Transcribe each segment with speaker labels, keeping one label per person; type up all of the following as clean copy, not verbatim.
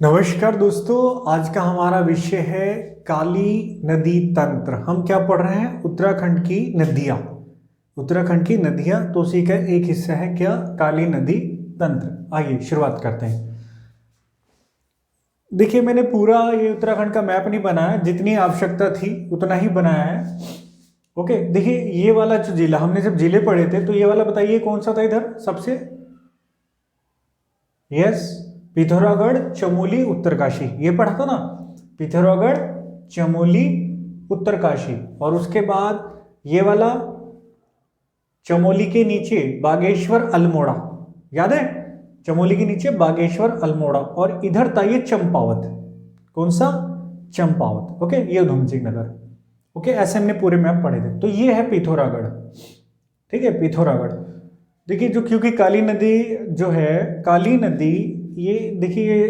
Speaker 1: नमस्कार दोस्तों, आज का हमारा विषय है काली नदी तंत्र। हम क्या पढ़ रहे हैं? उत्तराखंड की नदियाँ। उत्तराखंड की नदियाँ, तो उसी का एक हिस्सा है क्या? काली नदी तंत्र। आइए शुरुआत करते हैं। देखिए, मैंने पूरा ये उत्तराखंड का मैप नहीं बनाया, जितनी आवश्यकता थी उतना ही बनाया है। ओके, देखिए ये वाला जो जिला, हमने जब जिले पढ़े थे तो ये वाला बताइए कौन सा था इधर सबसे? यस, पिथौरागढ़, चमोली, उत्तरकाशी, ये पढ़ा था ना। पिथौरागढ़, चमोली, उत्तरकाशी। और उसके बाद ये वाला चमोली के नीचे बागेश्वर, अल्मोड़ा, याद है? चमोली के नीचे बागेश्वर, अल्मोड़ा। और इधर था ये चंपावत। कौन सा? चंपावत। ओके, ये उधम सिंह नगर। ओके, ऐसे हमने पूरे मैप पढ़े थे। तो ये है पिथौरागढ़। ठीक है, पिथौरागढ़। देखिए, जो क्योंकि काली नदी जो है, काली नदी, ये देखिए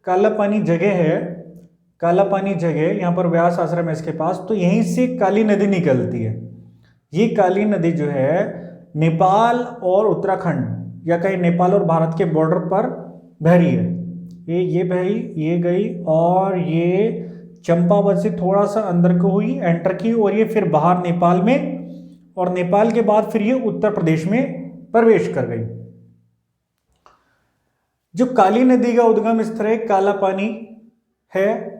Speaker 1: काला पानी जगह है, काला पानी जगह, यहाँ पर व्यास आश्रम है इसके पास, तो यहीं से काली नदी निकलती है। ये काली नदी जो है नेपाल और उत्तराखंड, या कहीं नेपाल और भारत के बॉर्डर पर बह रही है। ये बही, ये गई, और ये चंपावत से थोड़ा सा अंदर को हुई, एंटर की, और ये फिर बाहर नेपाल में, और नेपाल के बाद फिर ये उत्तर प्रदेश में प्रवेश कर गई। जो काली नदी का उद्गम स्थल है, काला पानी है।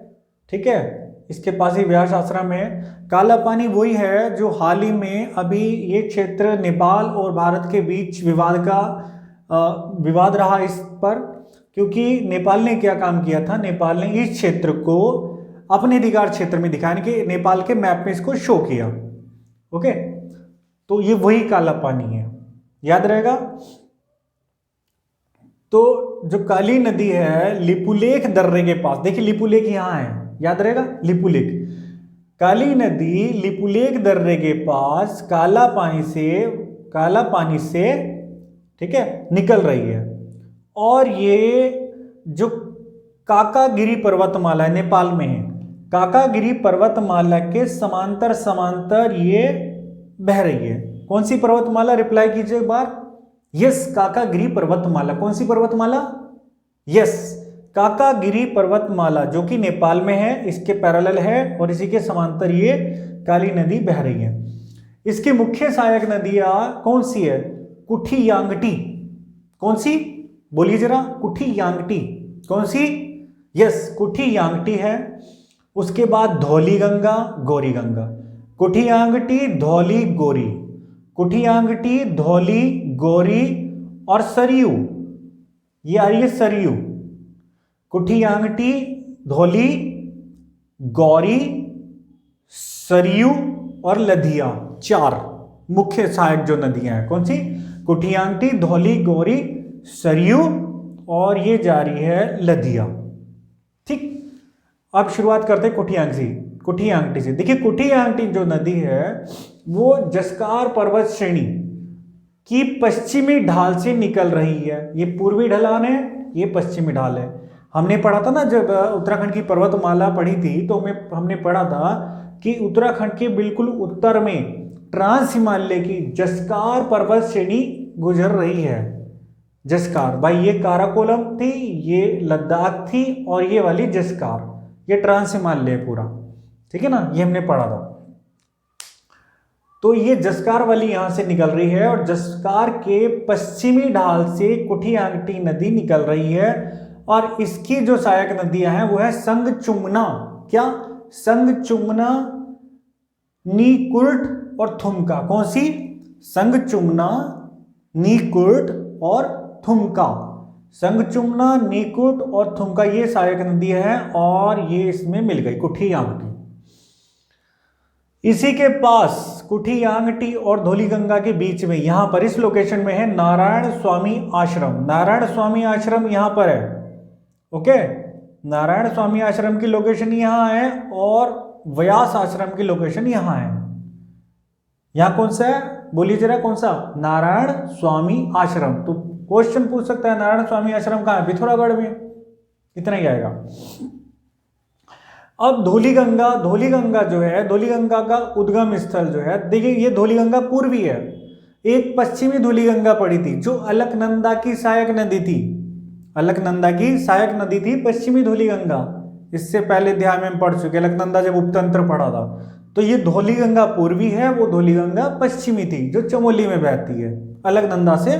Speaker 1: ठीक है, इसके पास ही व्यास आश्रम है। काला पानी वही है जो हाल ही में अभी ये क्षेत्र नेपाल और भारत के बीच विवाद रहा इस पर, क्योंकि नेपाल ने क्या काम किया था? नेपाल ने इस क्षेत्र को अपने अधिकार क्षेत्र में दिखाने के नेपाल के मैप में इसको शो किया। ओके, तो ये वही काला पानी है, याद रहेगा। तो जो काली नदी है लिपुलेख दर्रे के पास, देखिए लिपुलेख यहां है, याद रहेगा, लिपुलेख। काली नदी लिपुलेख दर्रे के पास काला पानी से ठीक है निकल रही है। और ये जो काकागिरी पर्वतमाला है, नेपाल में है, काकागिरी पर्वतमाला के समांतर ये बह रही है। कौन सी पर्वतमाला? रिप्लाई कीजिए एक बार। यस, काकागिरी पर्वतमाला। कौन सी पर्वतमाला? यस, काकागिरी पर्वतमाला, जो कि नेपाल में है, इसके पैरेलल है, और इसी के समांतर ये काली नदी बह रही है। इसकी मुख्य सहायक नदियां कौन सी है? कुठियांगटी। कौन सी? बोलिए जरा। कुठियांगटी। कौन सी? यस, कुठियांगटी है। उसके बाद धौली गंगा, गौरी गंगा। कुठियांगटी, धौली, गौरी, कुठियांगटी, धौली, गौरी, और सरयू, ये आ रही है सरयू। कुठियांगटी, धौली, गौरी, सरयू और लधिया, चार मुख्य सहायक जो नदियां हैं। कौन सी? कुठियांगटी, धौली, गौरी, सरयू, और ये जा रही है लधिया। ठीक, अब शुरुआत करते हैं कुठियांगटी से। देखिए, कुठियांगटी जो नदी है वो जस्कार पर्वत श्रेणी की पश्चिमी ढाल से निकल रही है। ये पूर्वी ढलान है, ये पश्चिमी ढाल है। हमने पढ़ा था ना, जब उत्तराखंड की पर्वतमाला पढ़ी थी तो हमने पढ़ा था कि उत्तराखंड के बिल्कुल उत्तर में ट्रांस हिमालय की जस्कार पर्वत श्रेणी गुजर रही है। जस्कार भाई, ये काराकोरम थी, ये लद्दाख थी, और ये वाली जस्कार, ये ट्रांस हिमालय पूरा। ठीक है ना, ये हमने पढ़ा था। तो ये जस्कार वाली यहां से निकल रही है, और जस्कार के पश्चिमी ढाल से कुठियांगटी नदी निकल रही है। और इसकी जो सहायक नदियां हैं वो है संगचुमना। क्या? संगचुमना, नीकुर्ट और थुमका। कौन सी? संगचुमना, नीकुर्ट और थुमका। संगचुमना, नीकुर्ट और थुमका, ये सहायक नदी है, और ये इसमें मिल गई कुठियांगटी। इसी के पास कुठियांगटी और धौलीगंगा के बीच में, यहां पर इस लोकेशन में है नारायण स्वामी आश्रम। नारायण स्वामी आश्रम यहां पर है। ओके, नारायण स्वामी आश्रम की लोकेशन यहां है, और व्यास आश्रम की लोकेशन यहां है। यहां कौन सा है? बोलिए जरा, कौन सा? नारायण स्वामी आश्रम। तो क्वेश्चन पूछ सकता है, नारायण स्वामी आश्रम कहां है? पिथौरागढ़ में। इतना ही आएगा। अब धौलीगंगा जो है, धौलीगंगा का उद्गम स्थल जो है, देखिए ये धौलीगंगा पूर्वी है। एक पश्चिमी धौलीगंगा पड़ी थी जो अलकनंदा की सहायक नदी थी। अलकनंदा की सहायक नदी थी पश्चिमी धौलीगंगा। इससे पहले अध्याय में हम पढ़ चुके, अलकनंदा जब उपतंत्र पढ़ा था। तो ये धौलीगंगा पूर्वी है, वो धौलीगंगा पश्चिमी थी जो चमोली में बहती है, अलकनंदा से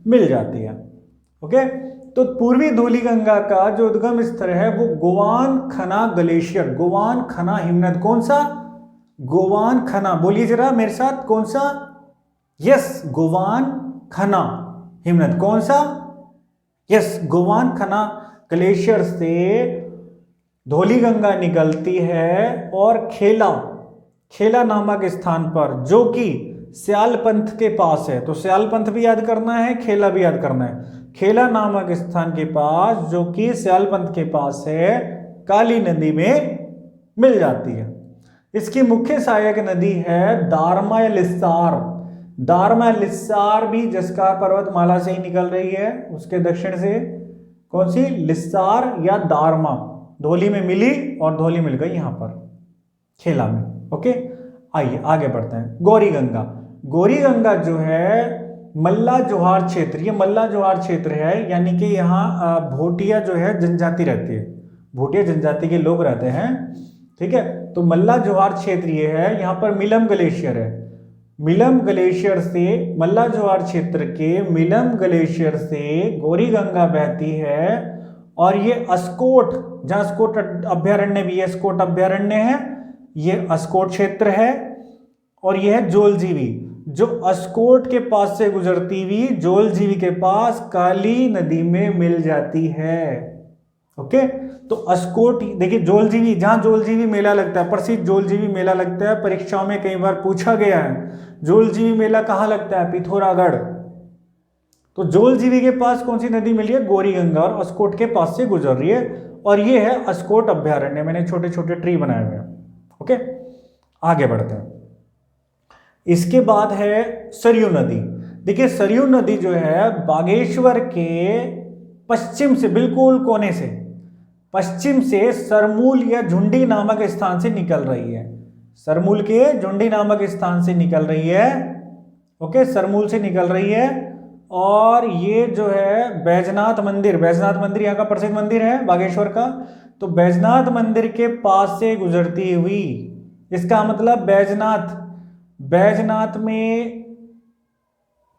Speaker 1: मिल जाती है। ओके, तो पूर्वी धौलीगंगा का जो उद्गम स्थल है वो गोवान खना ग्लेशियर, गोवान खना हिमनद। कौन सा? गोवान खना, बोलिए जरा मेरे साथ, कौन सा? यस, गोवान खना हिमनद। कौन सा? यस, गोवान खना ग्लेशियर से धौलीगंगा निकलती है और खेला नामक स्थान पर, जो कि स्यालपंथ के पास है। तो स्यालपंथ भी याद करना है, खेला भी याद करना है। खेला नामक स्थान के पास, जो कि स्यालपंथ के पास है, काली नदी में मिल जाती है। इसकी मुख्य सहायक नदी है दारमा या लिस्सार। दारमा या लिस्सार भी जस्कार पर्वतमाला से ही निकल रही है, उसके दक्षिण से। कौन सी? लिस्सार या दारमा। धौली में मिली और धौली मिल गई यहां पर खेला में। ओके, आइए आगे बढ़ते हैं। गौरी गंगा, गौरी गंगा जो है मल्ला जोहार क्षेत्र, ये मल्ला जोहार क्षेत्र है, यानी कि यहाँ भोटिया जो है जनजाति रहती है, भोटिया जनजाति के लोग रहते हैं। ठीक है, तो मल्ला जोहार क्षेत्र ये है, यहाँ पर मिलम ग्लेशियर है। मिलम ग्लेशियर से, मल्ला जोहार क्षेत्र के मिलम ग्लेशियर से गौरी गंगा बहती है। और ये अस्कोट, जहाँ अस्कोट अभ्यारण्य भी है, अस्कोट अभ्यारण्य है, ये अस्कोट क्षेत्र है। और यह है जोलजीवी, जो अस्कोट के पास से गुजरती हुई जोलजीवी के पास काली नदी में मिल जाती है। ओके, तो अस्कोट, देखिए जोलजीवी, जहां जोलजीवी मेला लगता है, प्रसिद्ध जोलजीवी मेला लगता है, परीक्षाओं में कई बार पूछा गया है, जोलजीवी मेला कहाँ लगता है? पिथौरागढ़। तो जोलजीवी के पास कौन सी नदी मिली है? गौरी गंगा, और अस्कोट के पास से गुजर रही है। और ये है अस्कोट अभ्यारण्य, मैंने छोटे छोटे ट्री बनाए हुए हैं। ओके, आगे बढ़ते हैं। इसके बाद है सरयू नदी। देखिए सरयू नदी जो है बागेश्वर के पश्चिम से, बिल्कुल कोने से, पश्चिम से सरमूल या झुंडी नामक स्थान से निकल रही है। सरमूल के झुंडी नामक स्थान से निकल रही है। ओके, सरमूल से निकल रही है। और ये जो है बैजनाथ मंदिर, बैजनाथ मंदिर यहाँ का प्रसिद्ध मंदिर है बागेश्वर का। तो बैजनाथ मंदिर के पास से गुजरती हुई, इसका मतलब बैजनाथ, बैजनाथ में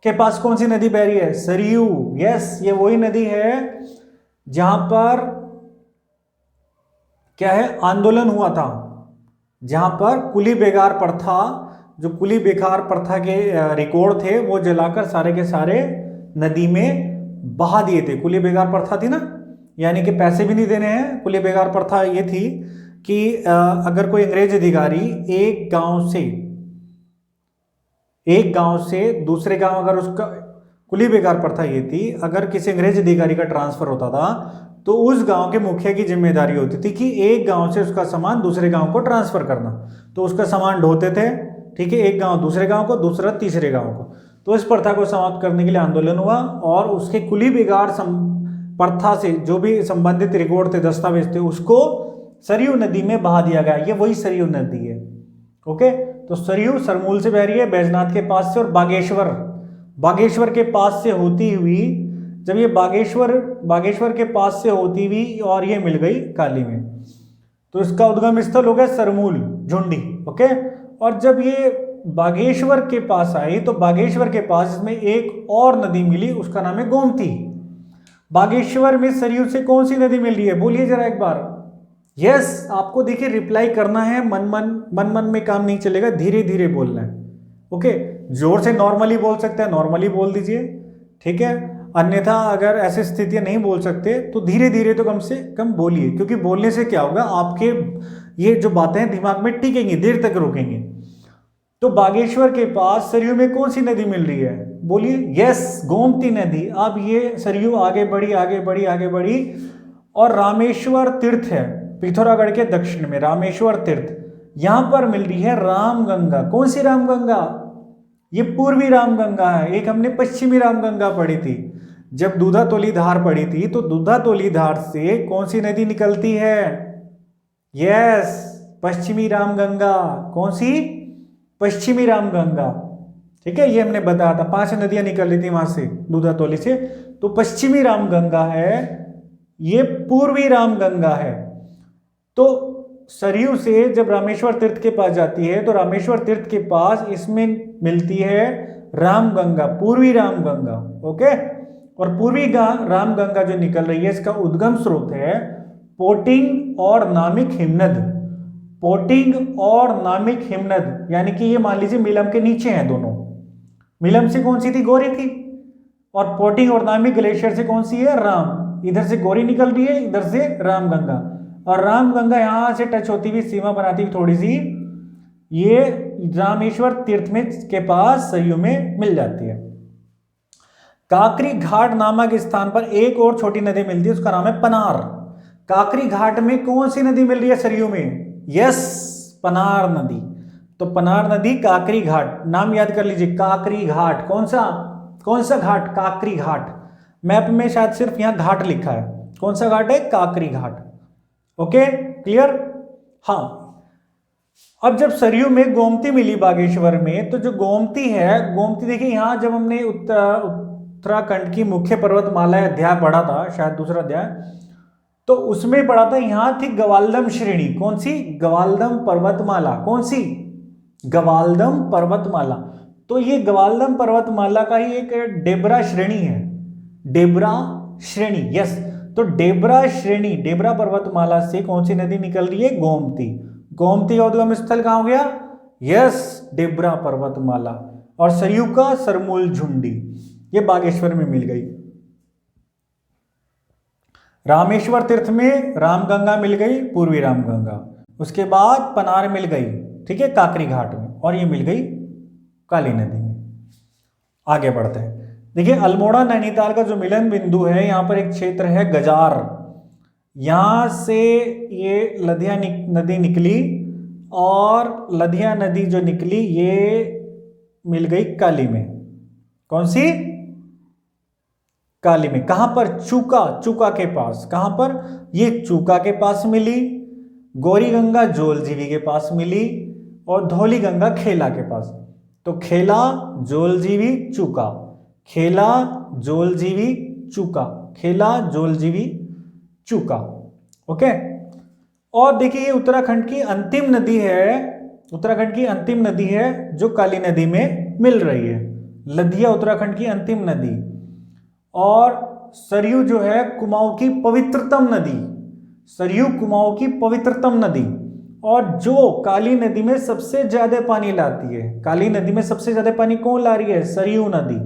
Speaker 1: के पास कौन सी नदी बह रही है? सरयू। यस, ये वही नदी है जहां पर क्या है? आंदोलन हुआ था, जहां पर कुली बेगार प्रथा, जो कुली बेगार प्रथा के रिकॉर्ड थे वो जलाकर सारे के सारे नदी में बहा दिए थे। कुली बेगार प्रथा थी ना, यानी कि पैसे भी नहीं देने हैं। कुली बेगार प्रथा ये थी कि अगर कोई अंग्रेज अधिकारी एक गांव से दूसरे गांव, अगर उसका, कुली बेगार प्रथा ये थी, अगर किसी अंग्रेज अधिकारी का ट्रांसफर होता था तो उस गांव के मुखिया की जिम्मेदारी होती थी कि एक गांव से उसका सामान दूसरे गांव को ट्रांसफर करना। तो उसका सामान ढोते थे, ठीक है, एक गांव दूसरे गांव को, दूसरा तीसरे गांव को। तो इस प्रथा को समाप्त करने के लिए आंदोलन हुआ और उसके कुली बेगार प्रथा से जो भी संबंधित रिकॉर्ड थे, दस्तावेज थे, उसको सरयू नदी में बहा दिया गया। ये वही सरयू नदी है। ओके, तो सरयू सरमूल से बह रही है, बैजनाथ के पास से, और बागेश्वर के पास से होती हुई, जब ये बागेश्वर के पास से होती हुई और ये मिल गई काली में, तो इसका उद्गम स्थल हो गया सरमूल झुंडी। ओके, और जब ये बागेश्वर के पास आई तो बागेश्वर के पास इसमें एक और नदी मिली, उसका नाम है गोमती। बागेश्वर में सरयू से कौन सी नदी मिल रही है? बोलिए जरा एक बार। यस, आपको देखिए रिप्लाई करना है, मन में काम नहीं चलेगा, धीरे धीरे बोलना है। ओके, जोर से नॉर्मली बोल सकते हैं, नॉर्मली बोल दीजिए, ठीक है। अन्यथा अगर ऐसी स्थितियां नहीं बोल सकते तो धीरे धीरे तो कम से कम बोलिए, क्योंकि बोलने से क्या होगा, आपके ये जो बातें हैं दिमाग में टिकेंगी, देर तक रुकेंगे। तो बागेश्वर के पास सरयू में कौन सी नदी मिल रही है? बोलिए। यस, गोमती नदी। अब ये सरयू आगे बढ़ी और रामेश्वर तीर्थ है, पिथौरागढ़ के दक्षिण में रामेश्वर तीर्थ, यहां पर मिल रही है रामगंगा। कौन सी रामगंगा? ये पूर्वी रामगंगा है। एक हमने पश्चिमी रामगंगा पढ़ी थी जब दूधातोली धार पढ़ी थी, तो दूधातोली धार से कौन सी नदी निकलती है? यस, पश्चिमी रामगंगा। कौन सी? पश्चिमी रामगंगा, ठीक है, ये हमने बताया था। 5 नदियां निकल रही थी वहां से, दूधातोली से, तो पश्चिमी रामगंगा है ये पूर्वी रामगंगा है। तो सरयू से जब रामेश्वर तीर्थ के पास जाती है तो रामेश्वर तीर्थ के पास इसमें मिलती है रामगंगा, पूर्वी रामगंगा। ओके, और पूर्वी रामगंगा जो निकल रही है इसका उद्गम स्रोत है पोटिंग और नामिक हिमनद। पोटिंग और नामिक हिमनद, यानी कि ये मान लीजिए मिलम के नीचे हैं दोनों। मिलम से कौन सी थी? गौरी थी। और पोटिंग और नामिक ग्लेशियर से कौन सी है? राम। इधर से गौरी निकल रही है, इधर से रामगंगा, और रामगंगा यहां से टच होती हुई सीमा बनाती हुई थोड़ी सी ये रामेश्वर तीर्थ में के पास सरयू में मिल जाती है। काकरी घाट नामक स्थान पर एक और छोटी नदी मिलती है, उसका नाम है पनार। काकरी घाट में कौन सी नदी मिल रही है सरयू में? यस, पनार नदी। तो पनार नदी, काकरी घाट, नाम याद कर लीजिए, काकरी घाट। कौन सा घाट? काकरी घाट। मैप में शायद सिर्फ यहां घाट लिखा है, कौन सा घाट है? काकरी घाट। Okay, clear? हाँ, अब जब सरयू में गोमती मिली बागेश्वर में, तो जो गोमती है, गोमती देखिए यहां जब हमने उत्तराखंड की मुख्य पर्वतमाला अध्याय पढ़ा था, शायद दूसरा अध्याय, तो उसमें पढ़ा था यहां थी गवालदम श्रेणी। कौन सी? गवालदम पर्वतमाला। कौन सी? गवालदम पर्वतमाला। तो ये गवालदम पर्वतमाला का ही एक डेबरा श्रेणी है, डेबरा श्रेणी। यस, तो डेबरा श्रेणी, डेबरा पर्वतमाला से कौन सी नदी निकल रही है? गोमती। गोमती का उद्गम स्थल कहां हो गया? यस, डेबरा पर्वतमाला। और सरयू का सरमूल झुंडी, ये बागेश्वर में मिल गई। रामेश्वर तीर्थ में रामगंगा मिल गई, पूर्वी रामगंगा। उसके बाद पनार मिल गई, ठीक है, काकरी घाट में, और ये मिल गई काली नदी में। आगे बढ़ते हैं। देखिए, अल्मोड़ा नैनीताल का जो मिलन बिंदु है, यहां पर एक क्षेत्र है गजार। यहां से ये लधिया नदी निकली, और लधिया नदी जो निकली ये मिल गई काली में। कौन सी? काली में। कहां पर? चूका के पास। कहां पर? ये चूका के पास मिली, गौरी गंगा जोलजीवी के पास मिली, और धौली गंगा खेला के पास। तो खेला, जोलजीवी, चूका, खेला, जोलजीवी, चूका, खेला, जोलजीवी, चूका। ओके, और देखिए ये उत्तराखंड की अंतिम नदी है, उत्तराखंड की अंतिम नदी है जो काली नदी में मिल रही है। लधिया उत्तराखंड की अंतिम नदी। और सरयू जो है कुमाऊं की पवित्रतम नदी, सरयू कुमाऊं की पवित्रतम नदी, और जो काली नदी में सबसे ज्यादा पानी लाती है। काली नदी में सबसे ज्यादा पानी कौन ला रही है? सरयू नदी।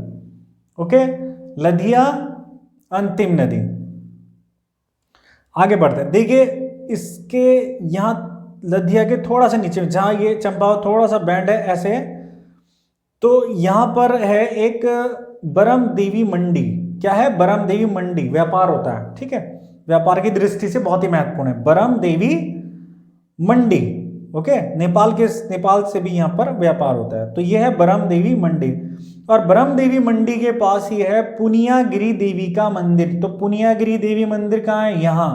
Speaker 1: ओके, लधिया अंतिम नदी। आगे बढ़ते हैं। देखिए इसके यहां लधिया के थोड़ा सा नीचे, जहां ये चंपावत थोड़ा सा बैंड है ऐसे, तो यहां पर है एक बरम देवी मंडी। क्या है? बरम देवी मंडी, व्यापार होता है, ठीक है, व्यापार की दृष्टि से बहुत ही महत्वपूर्ण है बरम देवी मंडी। ओके, नेपाल से भी यहां पर व्यापार होता है। तो यह है बरम देवी मंडी, और बरम देवी मंडी के पास ही है पुनियागिरी देवी का मंदिर। तो पुनियागिरी देवी मंदिर कहां है? यहां।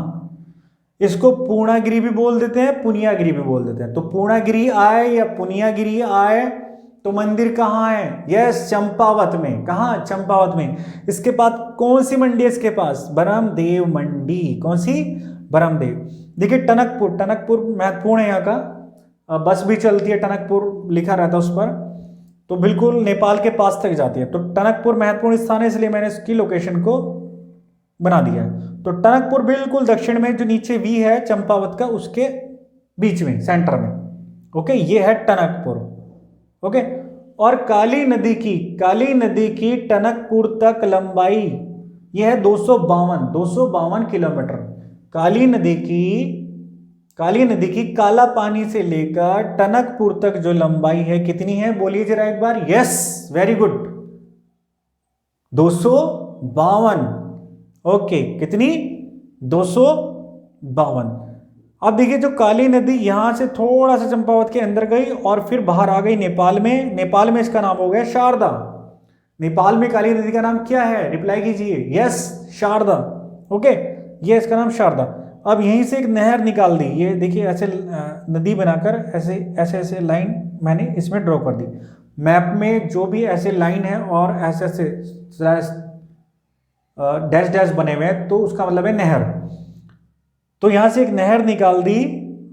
Speaker 1: इसको पूर्णागिरी भी बोल देते हैं, पुनियागिरी भी बोल देते हैं। तो पूर्णागिरी आए या पुनियागिरी आए, तो मंदिर कहां है? यस, चंपावत में। कहां? चंपावत में। इसके बाद कौन सी मंडी है इसके पास? बरम देव मंडी। कौन सी? बरम देव। देखिए टनकपुर, टनकपुर महत्वपूर्ण है यहाँ का, बस भी चलती है, टनकपुर लिखा रहता है उस पर, तो बिल्कुल नेपाल के पास तक जाती है। तो टनकपुर महत्वपूर्ण स्थान है, इसलिए मैंने इसकी लोकेशन को बना दिया है। तो टनकपुर बिल्कुल दक्षिण में, जो नीचे वी है चंपावत का, उसके बीच में, सेंटर में। ओके, ये है टनकपुर। ओके, और काली नदी की टनकपुर तक लंबाई यह है 252 किलोमीटर। काली नदी की काला पानी से लेकर टनकपुर तक जो लंबाई है कितनी है? बोलिए जरा एक बार। Yes, very good, 252। ओके, कितनी? 252। अब देखिए जो काली नदी यहां से थोड़ा सा चंपावत के अंदर गई और फिर बाहर आ गई नेपाल में। नेपाल में इसका नाम हो गया शारदा। नेपाल में काली नदी का नाम क्या है? रिप्लाई कीजिए। यस, शारदा। ओके, ये इसका नाम शारदा। अब यहीं से एक नहर निकाल दी, ये देखिए ऐसे नदी बनाकर ऐसे ऐसे ऐसे लाइन मैंने इसमें ड्रॉ कर दी। मैप में जो भी ऐसे लाइन है और ऐसे ऐसे डैश डैश बने हुए हैं, तो उसका मतलब है नहर। तो यहां से एक नहर निकाल दी,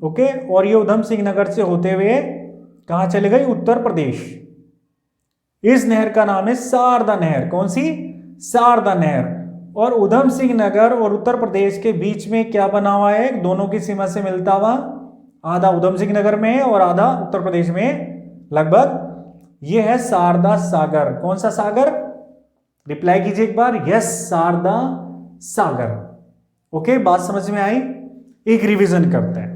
Speaker 1: ओके, और ये उधम सिंह नगर से होते हुए कहां चले गई? उत्तर प्रदेश। इस नहर का नाम है शारदा नहर। कौन सी? शारदा नहर। और उधम सिंह नगर और उत्तर प्रदेश के बीच में क्या बना हुआ है? दोनों की सीमा से मिलता हुआ, आधा उधम सिंह नगर में है और आधा उत्तर प्रदेश में लगभग, ये है शारदा सागर। कौन सा सागर? रिप्लाई कीजिए एक बार, यस, शारदा सागर। ओके, बात समझ में आई? एक रिवीजन करते हैं,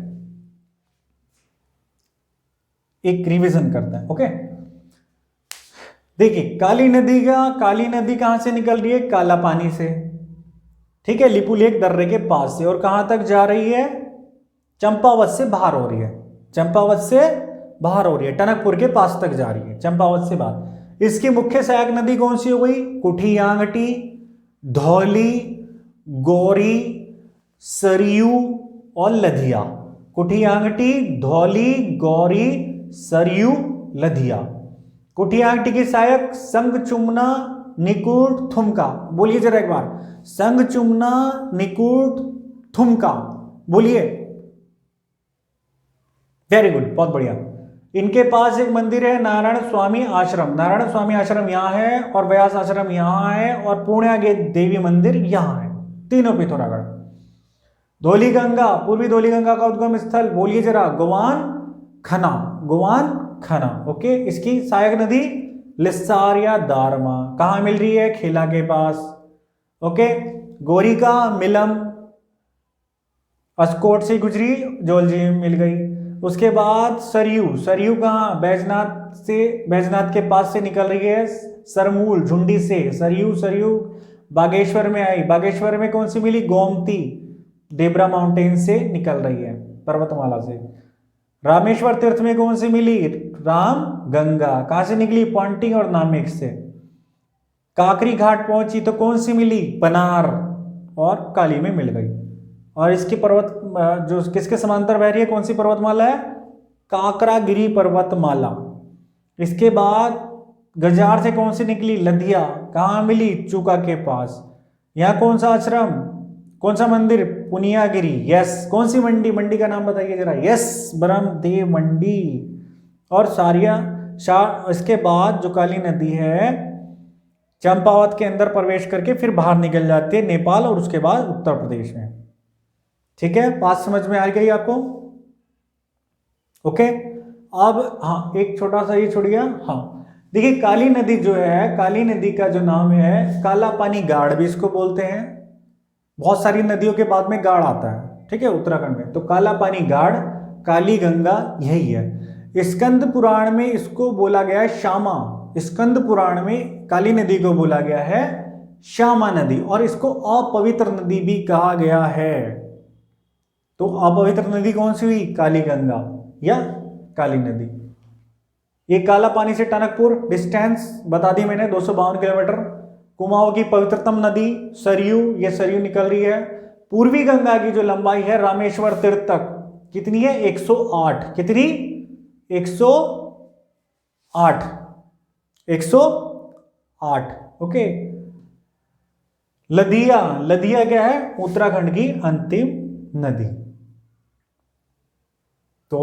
Speaker 1: एक रिवीजन करते हैं। ओके, देखिए काली नदी कहां से निकल रही है? काला पानी से, ठीक है, लिपुलेख दर्रे के पास से, और कहां तक जा रही है? चंपावत से बाहर हो रही है, चंपावत से बाहर हो रही है, टनकपुर के पास तक जा रही है, चंपावत से बाहर। इसकी मुख्य सहायक नदी कौन सी हो गई? कुठियांगटी, धौली, गौरी, सरयू और लधिया। कुठियांगटी, धौली, गौरी, सरयू, लधिया। कुठियांगटी की सहायक संगचुमना, निकुट, थुमका। बोलिए जरा एक बार, संगचुमना, निकुट, थुमका, बोलिए। वेरी गुड, बहुत बढ़िया। इनके पास एक मंदिर है, नारायण स्वामी आश्रम। नारायण स्वामी आश्रम यहां है, और व्यास आश्रम यहां है, और पूर्णागे देवी मंदिर यहां है, तीनों पिथौरागढ़। धौली गंगा, पूर्वी धौली गंगा का उद्गम स्थल, बोलिए जरा, गोवान खना, गोवान खना। ओके, इसकी सहायक नदी लिस्सार या दारमा, कहां मिल रही है? खेला के पास। ओके, गौरी का मिलम, अस्कोट से गुजरी, जोलजी में मिल गई। उसके बाद सरयू, सरयू कहां? बैजनाथ से, बैजनाथ के पास से निकल रही है, सरमूल, झुंडी से। सरयू, सरयू बागेश्वर में आई, बागेश्वर में कौन सी मिली? गोमती, देबरा माउंटेन से निकल रही है, पर्वतमाला से। रामेश्वर तीर्थ में कौन सी मिली? राम गंगा, कहां से निकली? पॉन्टिंग और नामिक से। काकरी घाट पहुंची तो कौन सी मिली? पनार और काली में मिल गई। और इसकी पर्वत जो किसके समांतर बह रही है, कौन सी पर्वतमाला है? काकरागिरी पर्वतमाला। इसके बाद गजार से कौन सी निकली? लधिया, कहां मिली? चूका के पास। यहां कौन सा आश्रम, कौन सा मंदिर? पुनियागिरी, यस। कौन सी मंडी, मंडी का नाम बताइए जरा, यस, ब्रह्मदेव मंडी। और सारिया इसके बाद जो काली नदी है चंपावत के अंदर प्रवेश करके फिर बाहर निकल जाती है नेपाल और उसके बाद उत्तर प्रदेश में। ठीक है, बात समझ में आ गई आपको? ओके, अब हाँ, एक छोटा सा ये छोड़िए। हाँ, देखिए काली नदी जो है, काली नदी का जो नाम है, काला पानी गाड़ भी इसको बोलते हैं। बहुत सारी नदियों के बाद में गाड़ आता है, ठीक है, उत्तराखंड में। तो काला पानी गाड़, काली गंगा यही है। स्कंद पुराण में इसको बोला गया है श्यामा, स्कंद पुराण में काली नदी को बोला गया है श्यामा नदी, और इसको अपवित्र नदी भी कहा गया है। तो अपवित्र नदी कौन सी हुई? काली गंगा या काली नदी। ये काला पानी से टनकपुर डिस्टेंस बता दी मैंने, 252 किलोमीटर। कुमाऊं की पवित्रतम नदी सरयू, ये सरयू निकल रही है। पूर्वी गंगा की जो लंबाई है रामेश्वर तीर्थ तक कितनी है? 108। कितनी? 108, 108। ओके, लदिया, लदिया क्या है? उत्तराखंड की अंतिम नदी। तो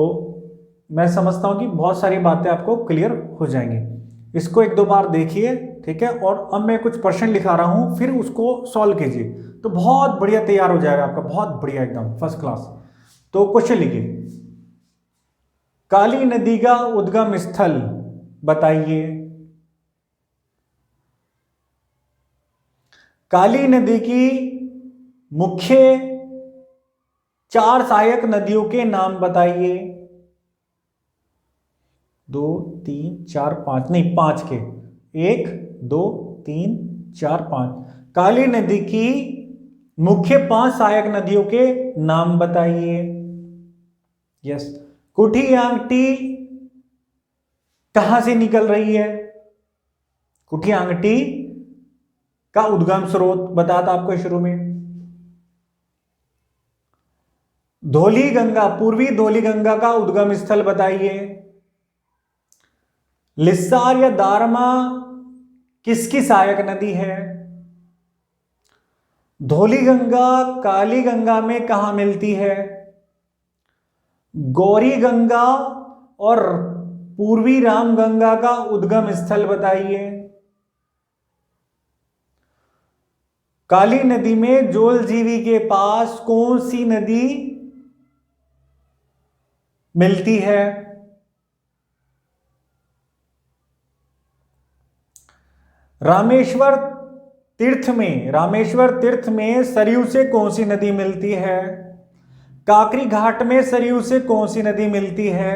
Speaker 1: मैं समझता हूं कि बहुत सारी बातें आपको क्लियर हो जाएंगी। इसको एक दो बार देखिए, ठीक है, और अब मैं कुछ प्रश्न लिखा रहा हूं, फिर उसको सॉल्व कीजिए, तो बहुत बढ़िया तैयार हो जाएगा आपका, बहुत बढ़िया, एकदम फर्स्ट क्लास। तो क्वेश्चन लिखिए, काली नदी का उद्गम स्थल बताइए। काली नदी की मुख्य 4 सहायक नदियों के नाम बताइए। 2 3 4 5, नहीं 5 के, 1 2 3 4 5। काली नदी की मुख्य 5 सहायक नदियों के नाम बताइए। यस। कुठियांगटी कहां से निकल रही है? कुठियांगटी का उद्गम स्रोत बताया था आपको शुरू में। धौली गंगा, पूर्वी धौली गंगा का उद्गम स्थल बताइए। लिस्सार या दारमा किसकी सहायक नदी है? धौली गंगा काली गंगा में कहां मिलती है? गौरी गंगा और पूर्वी राम गंगा का उद्गम स्थल बताइए। काली नदी में जोलजीवी के पास कौन सी नदी मिलती है? रामेश्वर तीर्थ में सरयू से कौन सी नदी मिलती है? काकरी घाट में सरयू से कौन सी नदी मिलती है?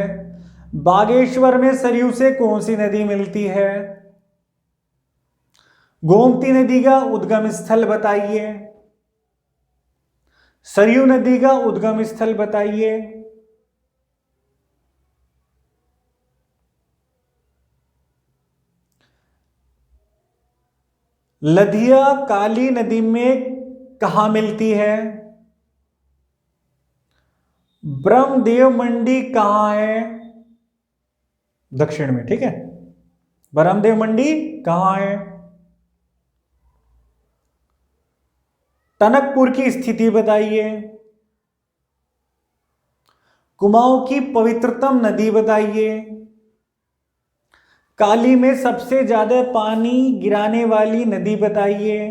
Speaker 1: बागेश्वर में सरयू से कौन सी नदी मिलती है? गोमती नदी का उद्गम स्थल बताइए। सरयू नदी का उद्गम स्थल बताइए। लधिया काली नदी में कहां मिलती है? ब्रह्मदेव मंडी कहां है? दक्षिण में, ठीक है। ब्रह्मदेव मंडी कहां है? टनकपुर की स्थिति बताइए। कुमाऊं की पवित्रतम नदी बताइए। काली में सबसे ज्यादा पानी गिराने वाली नदी बताइए।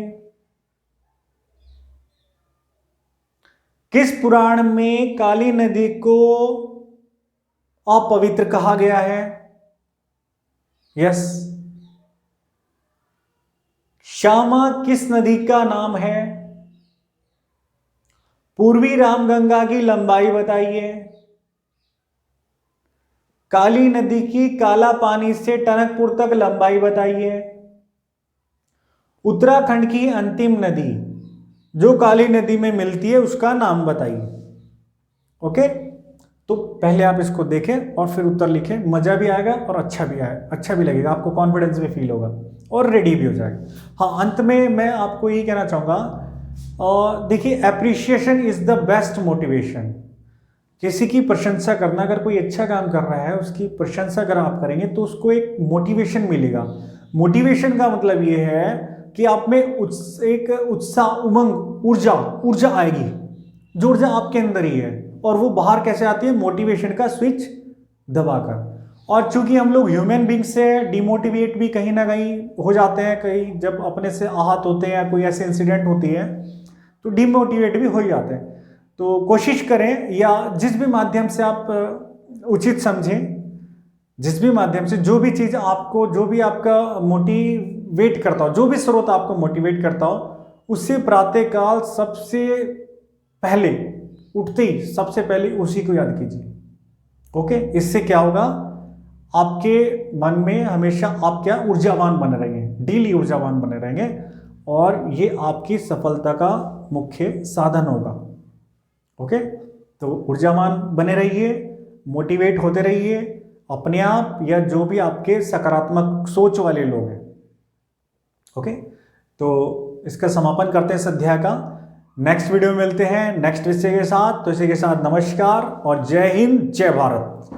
Speaker 1: किस पुराण में काली नदी को अपवित्र कहा गया है? यस। श्यामा किस नदी का नाम है? पूर्वी रामगंगा की लंबाई बताइए। काली नदी की काला पानी से टनकपुर तक लंबाई बताइए। उत्तराखंड की अंतिम नदी जो काली नदी में मिलती है उसका नाम बताइए। ओके, तो पहले आप इसको देखें और फिर उत्तर लिखें। मजा भी आएगा और अच्छा भी लगेगा, आपको कॉन्फिडेंस भी फील होगा और रेडी भी हो जाएगा। हाँ, अंत में मैं आपको यही कहना चाहूँगा, और देखिए, appreciation is the best motivation. किसी की प्रशंसा करना, अगर कोई अच्छा काम कर रहा है उसकी प्रशंसा अगर आप करेंगे तो उसको एक मोटिवेशन मिलेगा। मोटिवेशन का मतलब ये है कि आप में एक उत्साह, उमंग, ऊर्जा आएगी, जो ऊर्जा आपके अंदर ही है। और वो बाहर कैसे आती है? मोटिवेशन का स्विच दबाकर। और चूंकि हम लोग ह्यूमन बींग से डिमोटिवेट भी कहीं ना कहीं हो जाते हैं, कहीं जब अपने से आहत होते हैं या कोई ऐसे इंसिडेंट होती है तो डिमोटिवेट भी हो ही जाते हैं। तो कोशिश करें, या जिस भी माध्यम से आप उचित समझें, जिस भी माध्यम से जो भी चीज़ आपको, जो भी आपका मोटिवेट करता हो, जो भी स्रोत आपको मोटिवेट करता हो, उससे प्रातःकाल सबसे पहले उठते ही सबसे पहले उसी को याद कीजिए। ओके, इससे क्या होगा? आपके मन में हमेशा आप क्या ऊर्जावान बने रहेंगे, डेली ऊर्जावान बने रहेंगे, और ये आपकी सफलता का मुख्य साधन होगा। ओके, तो ऊर्जावान बने रहिए, मोटिवेट होते रहिए अपने आप या जो भी आपके सकारात्मक सोच वाले लोग हैं। ओके, तो इसका समापन करते हैं इस अध्याय का। नेक्स्ट वीडियो में मिलते हैं नेक्स्ट विषय के साथ। तो इसी के साथ नमस्कार और जय हिंद, जय भारत।